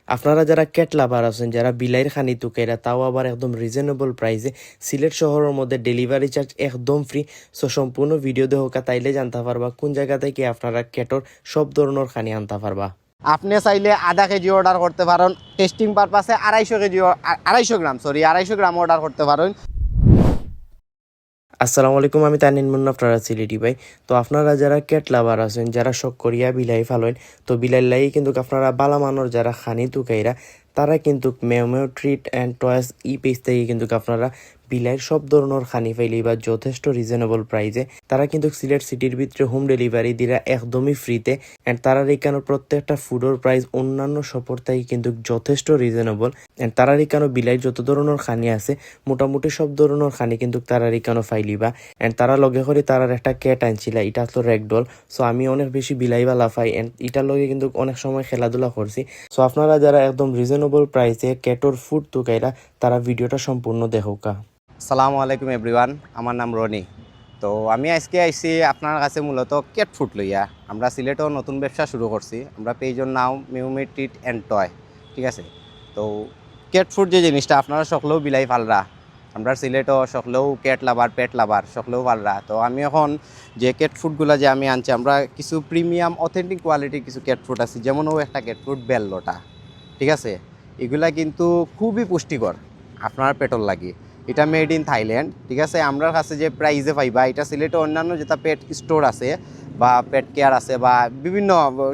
আপনারা যারা ক্যাট লাভার আছেন, যারা বিলাইয়ের খানি তুকাইরা, তাও আবার একদম রিজনেবল প্রাইসে সিলেট শহরের মধ্যে ডেলিভারি চার্জ একদম ফ্রি। সো সম্পূর্ণ ভিডিও দেখা তাইলে জানতে পারবা কোন জায়গা থেকে আপনারা ক্যাটর সব ধরনের খানি আনতে পারবা। আপনি চাইলে আধা কেজি অর্ডার করতে পারেন, টেস্টিং পারপাসে 250 গ্রাম অর্ডার করতে পারেন। আসসালামু আলাইকুম, আমি তানিন মুন্না, আপনারা সিলেটি ভাই। তো আপনারা যারা ক্যাট লাভার আছেন, যারা শখ করিয়া বিলাই ফালেন, তো বিলাই লাই কিন্তু আপনারা বালা মানোর যারা খানি তুকাইরা, তারা কিন্তু মেও মেও ট্রিট অ্যান্ড টয়েস পেজ থেকে কিন্তু আপনারা বিলাইয়ের সব ধরনের খানি ফাইলি বা যথেষ্ট রিজনেবল প্রাইসে তারা কিন্তু সিলেট সিটির ভিতরে হোম ডেলিভারি দিরা একদমই ফ্রিতে। অ্যান্ড তারার এখানে প্রত্যেকটা ফুডের প্রাইস অন্যান্য শপর থেকে কিন্তু যথেষ্ট রিজনেবল। অ্যান্ড তারার এখানে বিলাইয়ের যত ধরনের খানি আছে মোটামুটি সব ধরনের খানি কিন্তু তারার এখানে ফাইলিবা। অ্যান্ড তারা লগে করে তারার একটা ক্যাট আনছিলা, এটা তো র্যাকডল। সো আমি অনেক বেশি বিলাইবালা পাই অ্যান্ড এটার লগে কিন্তু অনেক সময় খেলাধুলা করছি। সো আপনারা যারা একদম রিজনেবল প্রাইসে ক্যাটর ফুড তুকাইরা, তারা ভিডিওটা সম্পূর্ণ দেখোকা। আসসালামু আলাইকুম এভরিওয়ান, আমার নাম রনি। তো আমি আজকে আইছি আপনার কাছে মূলত ক্যাট ফুড লইয়া। আমরা সিলেটও নতুন ব্যবসা শুরু করছি, আমরা পেজের নাম মিউমি ট্রিট অ্যান্ড টয়, ঠিক আছে। তো ক্যাট ফুড যে জিনিসটা আপনারা সকলেও বিলাই ফালরা, আমরা সিলেটও সকলেও ক্যাট লাভার পেট লাভার সকলেও ফালরা। তো আমি এখন যে ক্যাট ফুডগুলো যে আমি আনছি, আমরা কিছু প্রিমিয়াম অথেন্টিক কোয়ালিটির কিছু ক্যাট ফুড আছে, যেমন একটা ক্যাট ফুড বেল্লোটা, ঠিক আছে। এগুলা কিন্তু খুবই পুষ্টিকর আপনার পেটর লাগি। এটা মেড ইন থাইল্যান্ড, ঠিক আছে। আমরা কাছে যে প্রাইজে পাইবা, এটা সিলেটে অন্যান্য যেটা পেট স্টোর আছে বা পেট কেয়ার আছে বা বিভিন্ন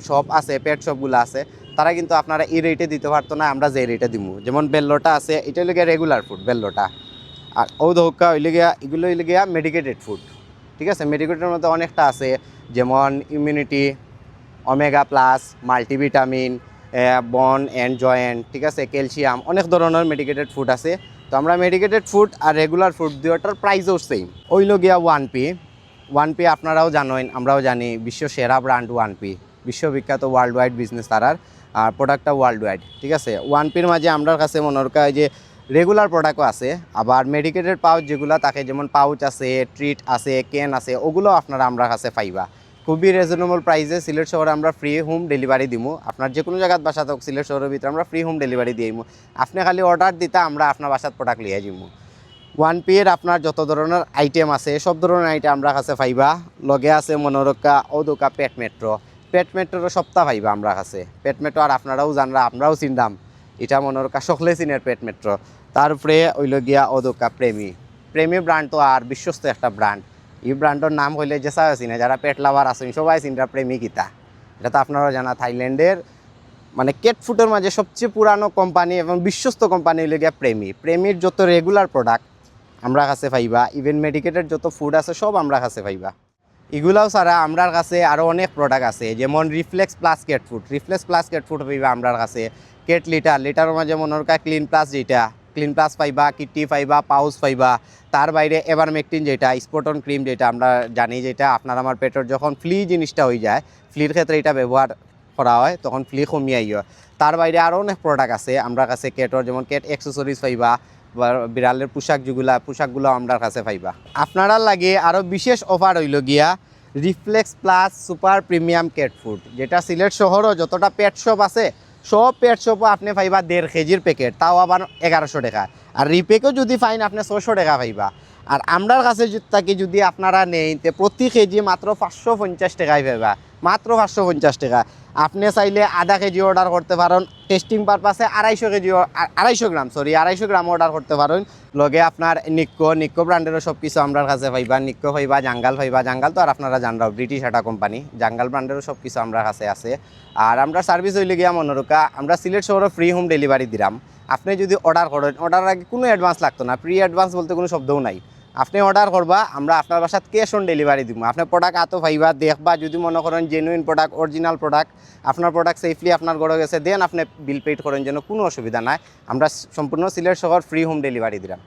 শপ আছে, পেট শপগুলো আছে, তারা কিন্তু আপনারা এই রেটে দিতে পারতো না, আমরা যে রেটে দিব। যেমন বেল্লোটা আছে, এটা হইলে রেগুলার ফুড বেল্লোটা। আর ও ধোকা হইলে গিয়া, এগুলো হইলে গিয়া মেডিকেটেড ফুড, ঠিক আছে। মেডিকেটের মধ্যে অনেকটা আছে, যেমন ইমিউনিটি, ওমেগা প্লাস, মাল্টিভিটামিন, বন অ্যান্ড জয়েন্ট, ঠিক আছে, ক্যালসিয়াম, অনেক ধরনের মেডিকেটেড ফুড আছে। তো আমরা মেডিকেটেড ফুড আর রেগুলার ফুড দুটোর প্রাইসও সেম। ওইলো গিয়া ওয়ান পি আপনারাও জানেন, আমরাও জানি, বিশ্ব সেরা ব্র্যান্ড ওয়ান পি, বিশ্ববিখ্যাত ওয়ার্ল্ড ওয়াইড বিজনেস তারার, আর প্রোডাক্টটা ওয়ার্ল্ড ওয়াইড, ঠিক আছে। ওয়ান পির মাঝে আমার কাছে মনে হয় যে রেগুলার প্রোডাক্টও আছে, আবার মেডিকেটেড পাউচ যেগুলো থাকে, যেমন পাউচ আছে, ট্রিট আছে, ক্যান আছে, ওগুলো আপনারা আমরা কাছে পাইবা খুবই রিজনেবল প্রাইসে। সিলেট শহরে আমরা ফ্রি হোম ডেলিভারি দিব। আপনার যে কোনো জায়গায় বাসা থাকুক, সিলেট শহরের ভিতরে আমরা ফ্রি হোম ডেলিভারি দিয়ে দিব। আপনি খালি অর্ডার দিতে আমরা আপনার বাসার প্রোডাক্ট লিয়ে যাব। ওয়ান পির আপনার যত ধরনের আইটেম আছে, সব ধরনের আইটেম আমরা কাছে পাইবা। লগে আছে মনোরক্ষা ওদোকা পেট মেট্রোর সপ্তাহ পাইবা আমরা কাছে। পেট মেট্রো আর আপনারাও জানরা, আমরাও চিনলাম, এটা মনোরক্ষা সকলে চিনের পেট মেট্রো। তার উপরে ওইল গিয়া ওদোকা প্রেমী ব্র্যান্ড তো আর বিশ্বস্ত একটা ব্র্যান্ড। এই ব্র্যান্ডের নাম হইলে যে সবাই চিনে, যারা পেট লাভার আছেন সবাই চিনরা প্রেমিকিতা। এটা তো আপনারাও জানা, থাইল্যান্ডের মানে ক্যাট ফুডের মাঝে সবচেয়ে পুরানো কোম্পানি এবং বিশ্বস্ত কোম্পানি হইলে গিয়া প্রেমির যত রেগুলার প্রোডাক্ট আমরা কাছে পাইবা। ইভেন মেডিকেটেড যত ফুড আছে সব আমরা কাছে পাইবা। এগুলাও ছাড়া আমরার কাছে আরও অনেক প্রোডাক্ট আছে, যেমন রিফ্লেক্স প্লাস ক্যাট ফুড পাইবা আমরার কাছে। ক্যাট লিটারের মাঝে মনে হয় ক্লিন প্লাস পাইবা, কিটি পাইবা, পাউচ পাইবা। তার বাইরে এভারমেকটিন যেটা স্পটন ক্রিম, যেটা আমরা জানি, যেটা আপনার আমার পেটের যখন ফ্লি জিনিসটা হয়ে যায়, ফ্লির ক্ষেত্রে এটা ব্যবহার করা হয়, তখন ফ্লি কমিয়ে আইয়। তার বাইরে আরও অনেক প্রোডাক্ট আছে আমরা কাছে ক্যাটর, যেমন ক্যাট অ্যাক্সেসরিজ পাইবা, বা বিড়ালের পোশাকগুলো আমরা কাছে পাইবা। আপনারা লাগে আরও বিশেষ অফার হইল গিয়া reflex plus super premium cat food, যেটা সিলেট শহরও যতটা পেট শপ আছে সব পেট শপও আপনি পাইবা 1.5 কেজির প্যাকেট, তাও আবার 1100 টাকা। আর রিপেকেও যদি ফাইন আপনি 600 টাকা পাইবা। আর আমরার কাছে থাকি যদি আপনারা নেন, তে প্রতি কেজি মাত্র 550 টাকায় পাইবা, মাত্র 550 টাকা। আপনি চাইলে আধা কেজি অর্ডার করতে পারেন, টেস্টিং পারপাসে 250 গ্রাম অর্ডার করতে পারেন। লগে আপনার নিক্কো ব্র্যান্ডেরও সব কিছু আমরার কাছে পাইবা। নিক্কো পাইবা, জাঙ্গাল তো আর আপনারা জানরাও ব্রিটিশ একটা কোম্পানি, জাঙ্গাল ব্র্যান্ডেরও সব কিছু আমরা কাছে আছে। আর আমরা সার্ভিস হইলে গিয়া মনোরক্ষা, আমরা সিলেট শহরে ফ্রি হোম ডেলিভারি দিলাম। আপনি যদি অর্ডার করেন, অর্ডার আগে কোনো অ্যাডভান্স লাগতো না, প্রি অ্যাডভান্স বলতে কোনো শব্দও নাই। আপনি অর্ডার করবা, আমরা আপনার বাসাত ক্যাশ অন ডেলিভারি দিব। আপনার প্রোডাক্ট আতো পাইবা, দেখবা, যদি মনে করেন জেনুইন প্রোডাক্ট, অরিজিনাল প্রোডাক্ট, আপনার প্রোডাক্ট সেফলি আপনার ঘরে গেছে, দেন আপনি বিল পেড করেন, যেন কোনো অসুবিধা নাই। আমরা সম্পূর্ণ সিলেট শহর ফ্রি হোম ডেলিভারি দিলাম।